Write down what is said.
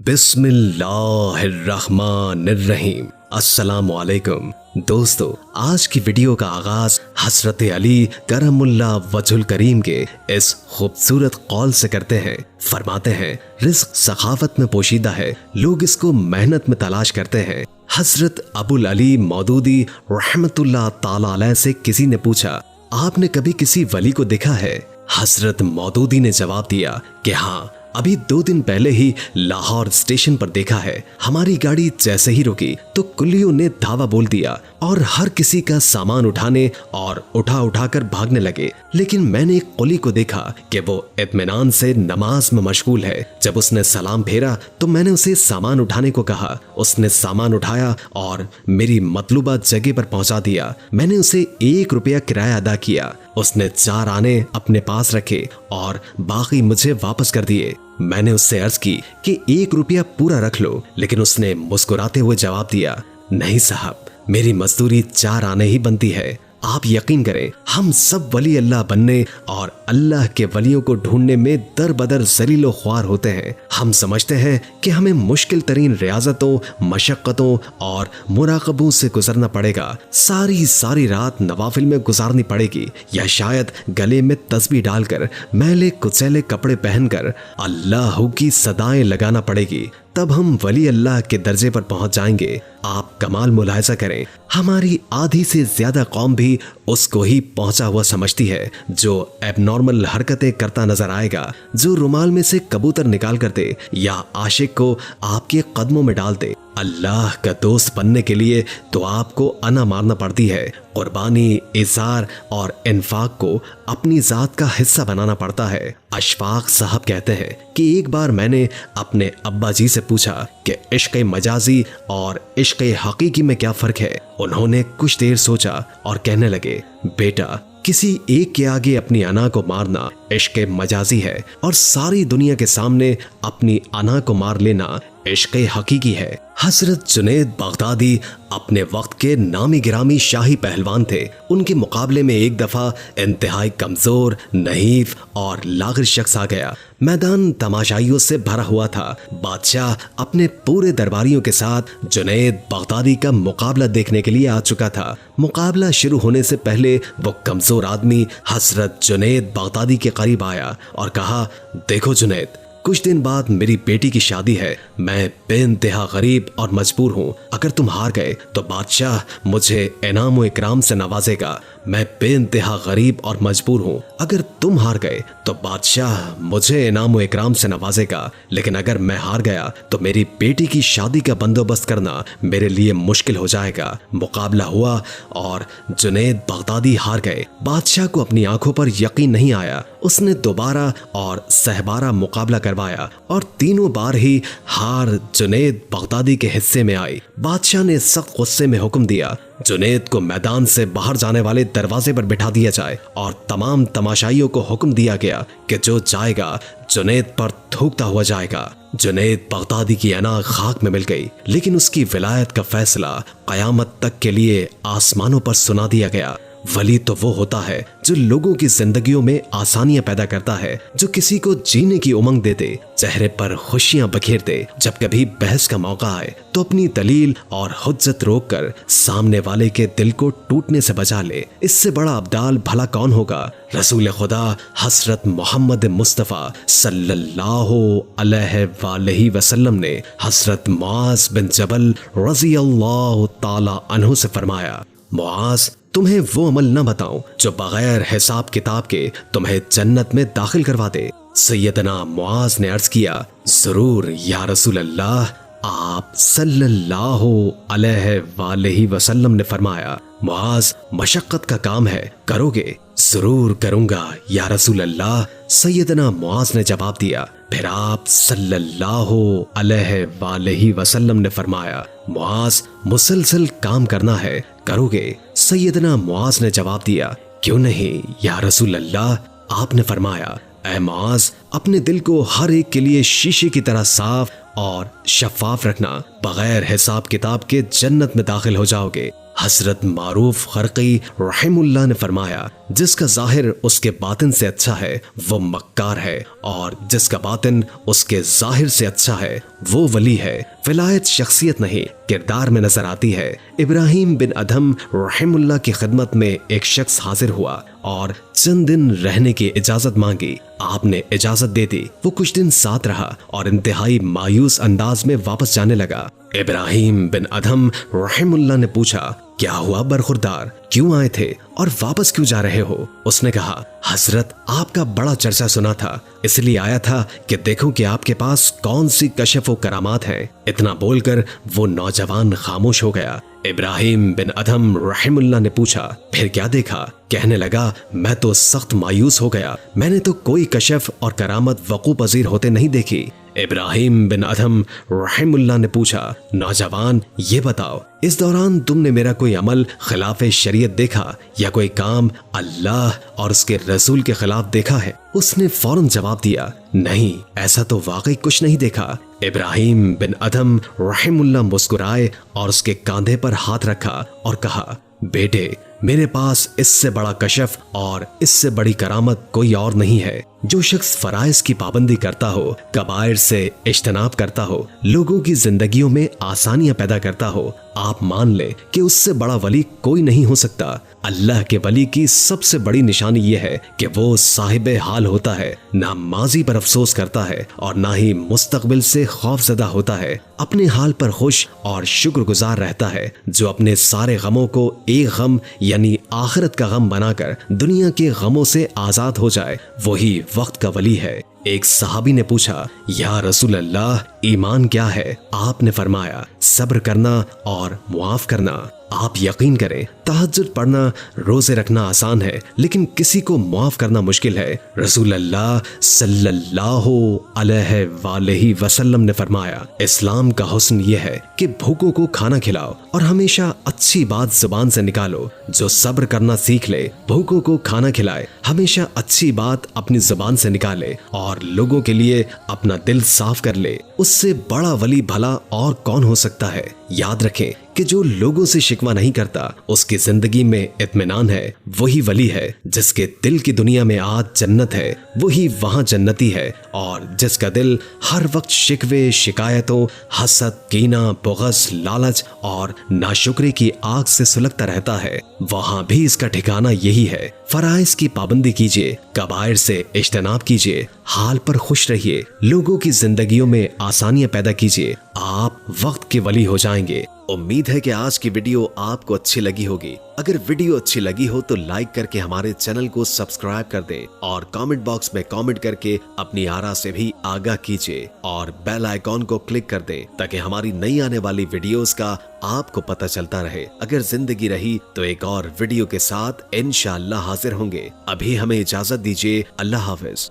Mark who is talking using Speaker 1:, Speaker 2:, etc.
Speaker 1: बिस्मिल्लाहिर्रहमानिर्रहीम। अस्सलामुअलैकुम दोस्तों, आज की वीडियो का आगाज हजरत अली करमुल्ला वजहुल करीम के इस खूबसूरत कौल से करते हैं। फरमाते हैं, रिज़्क सखावत में पोशीदा है, लोग इसको मेहनत में तलाश करते हैं। हजरत अबुल अली मौदूदी रहमतुल्लाह ताला अलैह से किसी ने पूछा, आपने कभी किसी वली को देखा है? हजरत मौदूदी ने जवाब दिया कि हाँ, अभी 2 दिन पहले ही लाहौर स्टेशन पर देखा है। हमारी गाड़ी जैसे ही रुकी तो कुलियों ने धावा बोल दिया और हर किसी का सामान उठाने और उठाकर भागने लगे। लेकिन मैंने एक कुली को देखा कि वो इत्मीनान से नमाज में मशगूल है। जब उसने सलाम फेरा तो मैंने उसे सामान उठाने को कहा। उसने सामान उठाया और मेरी मतलूबा जगह पर पहुंचा दिया। मैंने उसे 1 रुपया किराया अदा किया। उसने 4 आने अपने पास रखे और बाकी मुझे वापस कर दिए। मैंने उससे अर्ज की कि 1 रुपया पूरा रख लो, लेकिन उसने मुस्कुराते हुए जवाब दिया, नहीं साहब, मेरी मजदूरी 4 आने ही बनती है। आप यकीन करें, हम सब वली अल्लाह बनने और अल्लाह के वलियों को ढूंढने में दर बदर जलीलो ख्वार होते हैं। हम समझते हैं कि हमें मुश्किल तरीन रियाजतों, मशक्कतों और मुराकबों से गुजरना पड़ेगा, सारी रात नवाफिल में गुजारनी पड़ेगी, या शायद गले में तस्बीह डालकर मैले कुचैले कपड़े पहनकर अल्लाह की सदाएं लगाना पड़ेगी। तब हम वली अल्लाह के दर्जे पर पहुंच जाएंगे। आप कमाल मुलाहिजा करें, हमारी आधी से ज्यादा कौम भी उसको ही पहुंचा हुआ समझती है जो एबनॉर्मल हरकतें करता नजर आएगा, जो रुमाल में से कबूतर निकाल कर दे या आशिक को आपके कदमों में डाल दे। अल्लाह का दोस्त बनने के लिए तो आपको अना मारना पड़ती है। कुर्बानी, इज़ार और इन्फाक को अपनी जात का हिस्सा बनाना पड़ता है। अशफाक साहब कहते हैं कि एक बार मैंने अपने अब्बा जी से पूछा कि इश्क़ मजाजी और इश्क़ हकीकी में क्या फर्क है। उन्होंने कुछ देर सोचा और कहने लगे, बेटा, किसी एक के आगे अपनी अना को मारना इश्क़ मजाजी है और सारी दुनिया के सामने अपनी अना को मार लेना इश्क़ हकीकी है। हजरत जुनैद बगदादी अपने वक्त के नामी गिरामी शाही पहलवान थे। उनके मुकाबले में एक दफा इंतहाई कमजोर, नहीफ और लाग़िर शख्स आ गया। मैदान तमाशाइयों से भरा हुआ था। बादशाह अपने पूरे दरबारियों के साथ जुनैद बगदादी का मुकाबला देखने के लिए आ चुका था। मुकाबला शुरू होने से पहले वो कमजोर आदमी हजरत जुनैद बगदादी के करीब आया और कहा, देखो जुनैद, कुछ दिन बाद मेरी बेटी की शादी है। मैं बेइंतहा गरीब और मजबूर हूँ। अगर तुम हार गए तो बादशाह मुझे इनाम व इकराम से नवाजेगा। मैं बेइंतहा गरीब और मजबूर हूँ। अगर तुम हार गए तो बादशाह मुझे इनाम व इकराम से नवाजेगा। लेकिन अगर मैं हार गया तो मेरी बेटी की शादी का बंदोबस्त करना मेरे लिए मुश्किल हो जाएगा। मुकाबला हुआ और जुनैद बगदादी हार गए। बादशाह को अपनी आंखों पर यकीन नहीं आया। उसने दोबारा और सहबारा मुकाबला करवाया और तीनों बार ही हार जुनैद बगदादी के हिस्से में आई। बादशाह ने सख्त गुस्से में हुक्म दिया, जुनैद को मैदान से बाहर जाने वाले दरवाजे पर बिठा दिया जाए और तमाम तमाशाइयों को हुक्म दिया गया कि जो जाएगा जुनैद पर थूकता हुआ जाएगा। जुनैद बगदादी की अना खाक में मिल गई, लेकिन उसकी विलायत का फैसला कयामत तक के लिए आसमानों पर सुना दिया गया। वली तो वो होता है जो लोगों की जिंदगियों में आसानियां पैदा करता है, जो किसी को जीने की उमंग देते, चेहरे पर खुशियां बखेर दे। जब कभी बहस का मौका आए तो अपनी दलील और हुज्जत रोककर सामने वाले के दिल को टूटने से बचा ले। इससे बड़ा अब्दाल भला कौन होगा? रसूल खुदा हजरत मोहम्मद मुस्तफ़ा सल्लल्लाहु अलैहि वसल्लम ने हजरत मुआज बिन जबल रज़ियल्लाहु ताला अन्हु से फरमाया, मुआज, तुम्हें वो अमल न बताऊं जो बगैर हिसाब किताब के तुम्हें जन्नत में दाखिल करवा दे। सैयदना मुआज ने अर्ज किया, जरूर या रसूल अल्लाह। आप सल्लल्लाहु अलैहि वसल्लम ने फरमाया, मुआज, मशक्कत का काम है, करोगे? जरूर करूंगा या रसूल अल्लाह। सैयदना मुआज ने जवाब दिया। फिर आप सल्लल्लाहु अलैहि वसल्लम ने फरमाया, मुआज, मुसलसल काम करना है, करोगे? सैयदना मुआज ने जवाब दिया, क्यों नहीं या रसूल अल्लाह। आपने फरमाया, ऐ मुआज, अपने दिल को हर एक के लिए शीशे की तरह साफ और शफाफ रखना, बगैर हिसाब किताब के जन्नत में दाखिल हो जाओगे। हजरत मारूफ खरकी रहमुल्लाह ने फरमाया, जिसका जाहिर उसके बातिन से अच्छा है वो मक्कार है, और जिसका बातिन उसके जाहिर से अच्छा है वो वली है। विलायत शख्सियत नहीं किरदार में नजर आती है। इब्राहिम बिन अदहम रहमुल्लाह की खिदमत में एक शख्स हाजिर हुआ और चंद दिन रहने की इजाजत मांगी। आपने इजाजत दे दी। वो कुछ दिन साथ रहा और इंतहाई मायूस अंदाज में वापस जाने लगा। इब्राहिम बिन अदहम रहमुल्लाह ने पूछा, क्या हुआ बरखुरदार, क्यों आए थे और वापस क्यों जा रहे हो? उसने कहा, हजरत आपका बड़ा चर्चा सुना था, इसलिए आया था कि देखूं कि आपके पास कौन सी कशफ व करामात है। इतना बोलकर वो नौजवान खामोश हो गया। इब्राहिम बिन अदहम रहमुल्लाह ने पूछा, फिर क्या देखा? कहने लगा, मैं तो सख्त मायूस हो गया, मैंने तो कोई कशफ और करामत वकू पजीर होते नहीं देखी। इब्राहिम बिन अदहम रहमुल्लाह ने पूछा, नौजवान ये बताओ, इस दौरान तुमने मेरा कोई अमल खिलाफे शरीयत देखा या कोई काम अल्लाह और उसके रसूल के खिलाफ देखा है? उसने फौरन जवाब दिया, नहीं, ऐसा तो वाकई कुछ नहीं देखा। इब्राहिम बिन अदहम रहमुल्लाह मुस्कुराए और उसके कांधे पर हाथ रखा और कहा, बेटे, मेरे पास इससे बड़ा कशफ और इससे बड़ी करामत कोई और नहीं है। जो शख्स फराइज की पाबंदी करता हो, कबायर से इज्तनाब करता हो, लोगों की जिंदगियों में आसानियां पैदा करता हो, आप मान ले कि उससे बड़ा वली कोई नहीं हो सकता। अल्लाह के वली की सबसे बड़ी निशानी यह है कि वो साहिब हाल होता है, ना माजी पर अफसोस करता है और ना ही मुस्तकबिल से खौफजदा होता है। अपने हाल पर खुश और शुक्रगुजार रहता है। जो अपने सारे गमों को एक गम यानी आखिरत का गम बनाकर दुनिया के गमों से आजाद हो जाए, वही वक्त का वली है। एक सहाबी ने पूछा, या रसूल अल्लाह, ईमान क्या है? आपने फरमाया, सब्र करना और मुआफ करना। आप यकीन करें, तहज्जुद पढ़ना, रोजे रखना आसान है, लेकिन किसी को मुआफ करना मुश्किल है। रसूल अल्लाह सल्लल्लाहु अलैहि वसल्लम ने फरमाया, इस्लाम का हुस्न यह है कि भूखों को खाना खिलाओ और हमेशा अच्छी बात जुबान से निकालो। जो सब्र करना सीख ले, भूखों को खाना खिलाए, हमेशा अच्छी बात अपनी जुबान से निकाले और लोगों के लिए अपना दिल साफ कर ले, उससे बड़ा वली भला और कौन हो सकता है। याद रखें कि जो लोगों से शिकवा नहीं करता, उसकी जिंदगी में इत्मीनान है। वही वली है। जिसके दिल की दुनिया में आज जन्नत है, वही वहां जन्नती है। और जिसका दिल हर वक्त शिकवे, शिकायतों, हसद, कीना, बुग़्ज़, लालच और नाशुक्री की आग से सुलगता रहता है, वहां भी इसका ठिकाना यही है। फराइज की पाबंदी कीजिए, कबायर से इज्तनाब कीजिए, हाल पर खुश रहिए, लोगों की जिंदगियों में आसानियां पैदा कीजिए, आप वक्त के वली हो जाएंगे। उम्मीद है कि आज की वीडियो आपको अच्छी लगी होगी। अगर वीडियो अच्छी लगी हो तो लाइक करके हमारे चैनल को सब्सक्राइब कर दें और कमेंट बॉक्स में कमेंट करके अपनी आरा से भी आगाह कीजिए और बेल आइकॉन को क्लिक कर दें ताकि हमारी नई आने वाली वीडियोस का आपको पता चलता रहे। अगर जिंदगी रही तो एक और वीडियो के साथ इंशाअल्लाह हाजिर होंगे। अभी हमें इजाजत दीजिए। अल्लाह हाफिज।